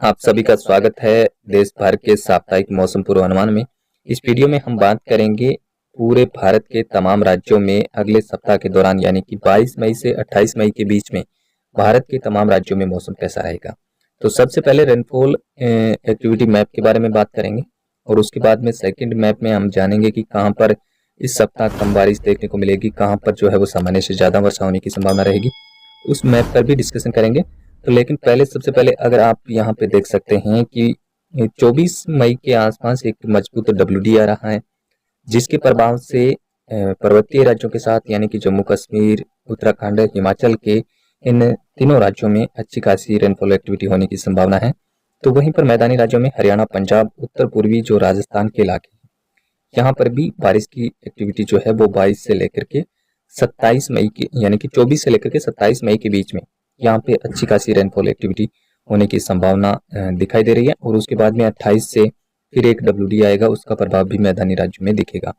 आप सभी का स्वागत है देश भर के साप्ताहिक मौसम पूर्वानुमान में। इस वीडियो में हम बात करेंगे पूरे भारत के तमाम राज्यों में अगले सप्ताह के दौरान यानी कि 22 मई से 28 मई के बीच में भारत के तमाम राज्यों में मौसम कैसा रहेगा। तो सबसे पहले रेनफॉल एक्टिविटी मैप के बारे में बात करेंगे और उसके बाद में सेकंड मैप में हम जानेंगे कि कहाँ पर इस सप्ताह कम बारिश देखने को मिलेगी, कहाँ पर जो है वो सामान्य से ज़्यादा वर्षा होने की संभावना रहेगी, उस मैप पर भी डिस्कशन करेंगे। तो लेकिन सबसे पहले अगर आप यहाँ पे देख सकते हैं कि 24 मई के आसपास एक मजबूत WD आ रहा है, जिसके प्रभाव से पर्वतीय राज्यों के साथ यानी कि जम्मू कश्मीर, उत्तराखंड, हिमाचल के इन तीनों राज्यों में अच्छी खासी रेनफॉल एक्टिविटी होने की संभावना है। तो वहीं पर मैदानी राज्यों में हरियाणा, पंजाब, उत्तर पूर्वी जो राजस्थान के इलाके हैं, यहाँ पर भी बारिश की एक्टिविटी जो है वो 22 से लेकर के 27 मई की यानी कि 24 से लेकर के 27 मई के बीच में यहाँ पे अच्छी खासी रेनफॉल एक्टिविटी होने की संभावना दिखाई दे रही है। और उसके बाद में 28 से फिर एक WD आएगा, उसका प्रभाव भी मैदानी राज्यों में दिखेगा।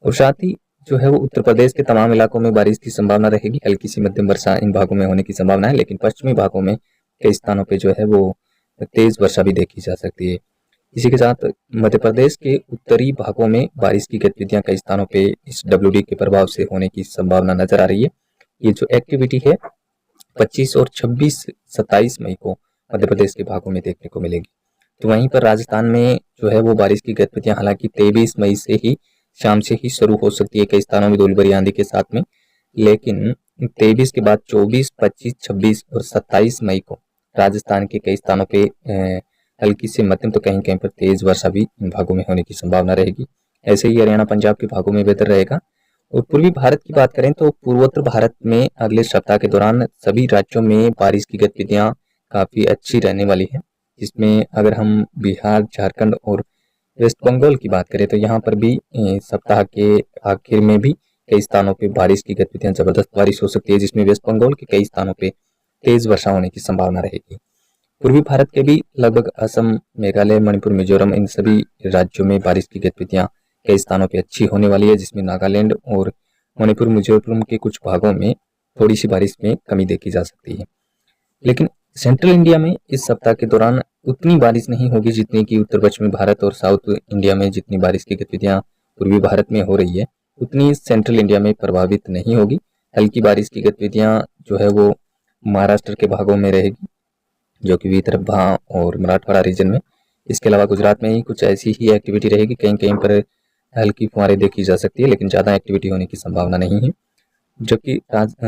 और साथ ही जो है वो उत्तर प्रदेश के तमाम इलाकों में बारिश की संभावना रहेगी। हल्की सी मध्यम वर्षा इन भागों में होने की संभावना है, लेकिन पश्चिमी भागों में कई स्थानों पर जो है वो तेज वर्षा भी देखी जा सकती है। इसी के साथ मध्य प्रदेश के उत्तरी भागों में बारिश की गतिविधियां कई स्थानों पे इस WD के प्रभाव से होने की संभावना नजर आ रही है। ये जो एक्टिविटी है 25 और 27 मई को मध्य प्रदेश के भागों में देखने को मिलेगी। तो वहीं पर राजस्थान में जो है वो बारिश की गतिविधियां हालांकि 23 मई से ही शाम से ही शुरू हो सकती है, कई स्थानों में धूल भरी आंधी के साथ में, लेकिन 23 के बाद 24, 25, 26 और 27 मई को राजस्थान के कई स्थानों पे हल्की से मध्यम तो कहीं कहीं पर तेज वर्षा भी इन भागों में होने की संभावना रहेगी। ऐसे ही हरियाणा, पंजाब के भागों में बेहतर रहेगा। और पूर्वी भारत की बात करें तो पूर्वोत्तर भारत में अगले सप्ताह के दौरान सभी राज्यों में बारिश की गतिविधियां काफी अच्छी रहने वाली है, जिसमें अगर हम बिहार, झारखंड और वेस्ट बंगाल की बात करें तो यहाँ पर भी सप्ताह के आखिर में भी कई स्थानों पे बारिश की गतिविधियां जबरदस्त बारिश हो सकती है, जिसमें वेस्ट बंगाल के कई स्थानों पे तेज वर्षा होने की संभावना रहेगी। पूर्वी भारत के भी लगभग असम, मेघालय, मणिपुर, मिजोरम इन सभी राज्यों में बारिश की गतिविधियां कई स्थानों पे अच्छी होने वाली है, जिसमें नागालैंड और मणिपुर, मिजोरम के कुछ भागों में थोड़ी सी बारिश में कमी देखी जा सकती है। लेकिन सेंट्रल इंडिया में इस सप्ताह के दौरान उतनी बारिश नहीं होगी जितनी कि उत्तर पश्चिमी भारत और साउथ इंडिया में जितनी बारिश की गतिविधियां पूर्वी भारत में हो रही है, उतनी सेंट्रल इंडिया में प्रभावित नहीं होगी। हल्की बारिश की गतिविधियां जो है वो महाराष्ट्र के भागों में रहेगी, जो कि विदर्भ और मराठवाड़ा रीजन में। इसके अलावा गुजरात में ही कुछ ऐसी ही एक्टिविटी रहेगी, कहीं कहीं पर हल्की फुहारें देखी जा सकती है, लेकिन ज़्यादा एक्टिविटी होने की संभावना नहीं है। जबकि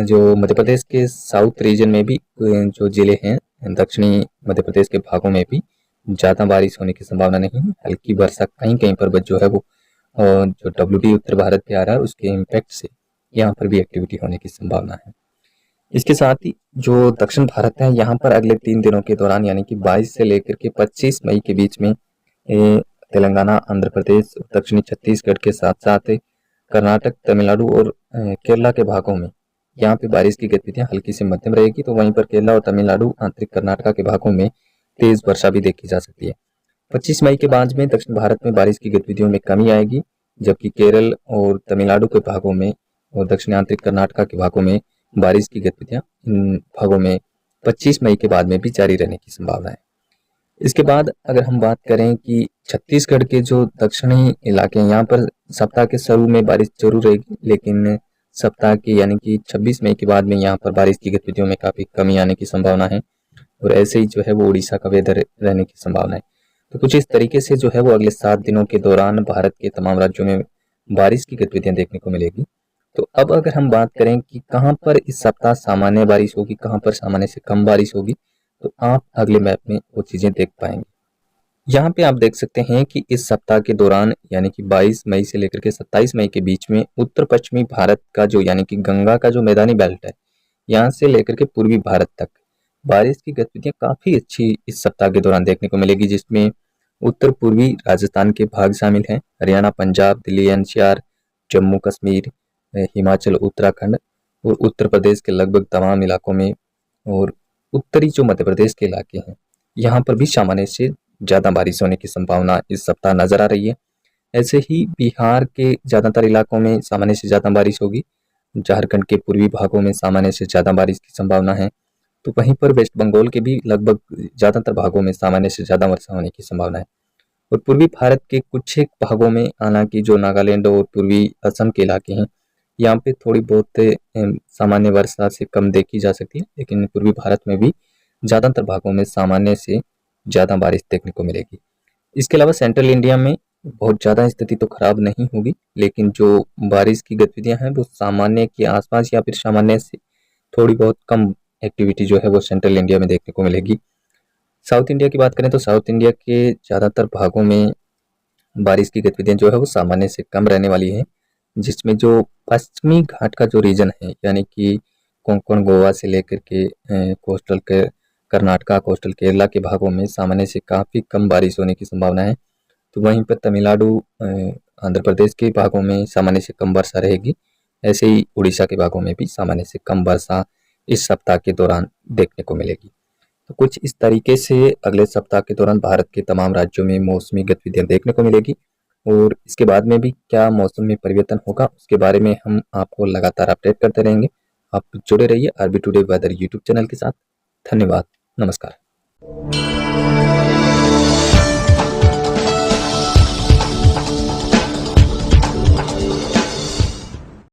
जो मध्य प्रदेश के साउथ रीजन में भी जो जिले हैं, दक्षिणी मध्य प्रदेश के भागों में भी ज़्यादा बारिश होने की संभावना नहीं है। हल्की वर्षा कहीं कहीं पर जो है वो जो WD उत्तर भारत पे आ रहा है उसके इम्पैक्ट से यहाँ पर भी एक्टिविटी होने की संभावना है। इसके साथ ही जो दक्षिण भारत है, यहाँ पर अगले 3 दिनों के दौरान यानी कि 22 से लेकर के 25 मई के बीच में तेलंगाना, आंध्र प्रदेश, दक्षिणी छत्तीसगढ़ के साथ साथ कर्नाटक, तमिलनाडु और केरला के भागों में यहाँ पे बारिश की गतिविधियां हल्की से मध्यम रहेगी। तो वहीं पर केरला और तमिलनाडु, आंतरिक कर्नाटक के भागों में तेज वर्षा भी देखी जा सकती है। 25 मई के बाद में दक्षिण भारत में बारिश की गतिविधियों में कमी आएगी, जबकि केरल और तमिलनाडु के भागों में और दक्षिण आंतरिक कर्नाटक के भागों में बारिश की गतिविधियां इन भागों में 25 मई के बाद में भी जारी रहने की संभावना है। इसके बाद अगर हम बात करें कि छत्तीसगढ़ के जो दक्षिणी इलाके हैं, यहाँ पर सप्ताह के शुरू में बारिश जरूर रहेगी, लेकिन सप्ताह के यानी कि 26 मई के बाद में यहाँ पर बारिश की गतिविधियों में काफ़ी कमी आने की संभावना है। और ऐसे ही जो है वो उड़ीसा का वेदर रहने की संभावना है। तो कुछ इस तरीके से जो है वो अगले 7 दिनों के दौरान भारत के तमाम राज्यों में बारिश की गतिविधियां देखने को मिलेगी। तो अब अगर हम बात करें कि कहाँ पर इस सप्ताह सामान्य बारिश होगी, कहाँ पर सामान्य से कम बारिश होगी, तो आप अगले मैप में वो चीज़ें देख पाएंगे। यहाँ पे आप देख सकते हैं कि इस सप्ताह के दौरान यानी कि 22 मई से लेकर के 27 मई के बीच में उत्तर पश्चिमी भारत का जो यानी कि गंगा का जो मैदानी बेल्ट है, यहाँ से लेकर के पूर्वी भारत तक बारिश की गतिविधियां काफ़ी अच्छी इस सप्ताह के दौरान देखने को मिलेगी, जिसमें उत्तर पूर्वी राजस्थान के भाग शामिल हैं, हरियाणा, पंजाब, दिल्ली एनसीआर, जम्मू कश्मीर, हिमाचल, उत्तराखंड और उत्तर प्रदेश के लगभग तमाम इलाकों में, और उत्तरी जो मध्य प्रदेश के इलाके हैं यहाँ पर भी सामान्य से ज़्यादा बारिश होने की संभावना इस सप्ताह नजर आ रही है। ऐसे ही बिहार के ज़्यादातर इलाकों में सामान्य से ज़्यादा बारिश होगी, झारखंड के पूर्वी भागों में सामान्य से ज़्यादा बारिश की संभावना है, तो वहीं पर वेस्ट बंगाल के भी लगभग ज़्यादातर भागों में सामान्य से ज़्यादा वर्षा होने की संभावना है। और पूर्वी भारत के कुछ एक भागों में, हालांकि जो नागालैंड और पूर्वी असम के इलाके हैं, यहाँ पे थोड़ी बहुत सामान्य वर्षा से कम देखी जा सकती है, लेकिन पूर्वी भारत में भी ज़्यादातर भागों में सामान्य से ज़्यादा बारिश देखने को मिलेगी। इसके अलावा सेंट्रल इंडिया में बहुत ज़्यादा स्थिति तो खराब नहीं होगी, लेकिन जो बारिश की गतिविधियां हैं वो सामान्य के आसपास या फिर सामान्य से थोड़ी बहुत कम एक्टिविटी जो है वो सेंट्रल इंडिया में देखने को मिलेगी। साउथ इंडिया की बात करें तो साउथ इंडिया के ज़्यादातर भागों में बारिश की गतिविधियां जो है वो सामान्य से कम रहने वाली है, जिसमें जो पश्चिमी घाट का जो रीजन है, यानी कि कोंकण, गोवा से लेकर के कोस्टल के कर्नाटका, कोस्टल केरला के भागों में सामान्य से काफ़ी कम बारिश होने की संभावना है। तो वहीं पर तमिलनाडु, आंध्र प्रदेश के भागों में सामान्य से कम वर्षा रहेगी। ऐसे ही उड़ीसा के भागों में भी सामान्य से कम वर्षा इस सप्ताह के दौरान देखने को मिलेगी। तो कुछ इस तरीके से अगले सप्ताह के दौरान भारत के तमाम राज्यों में मौसमी गतिविधियां देखने को मिलेगी। और इसके बाद में भी क्या मौसम में परिवर्तन होगा, उसके बारे में हम आपको लगातार अपडेट करते रहेंगे। आप जुड़े रहिए RB today weather YouTube channel के साथ। धन्यवाद, नमस्कार।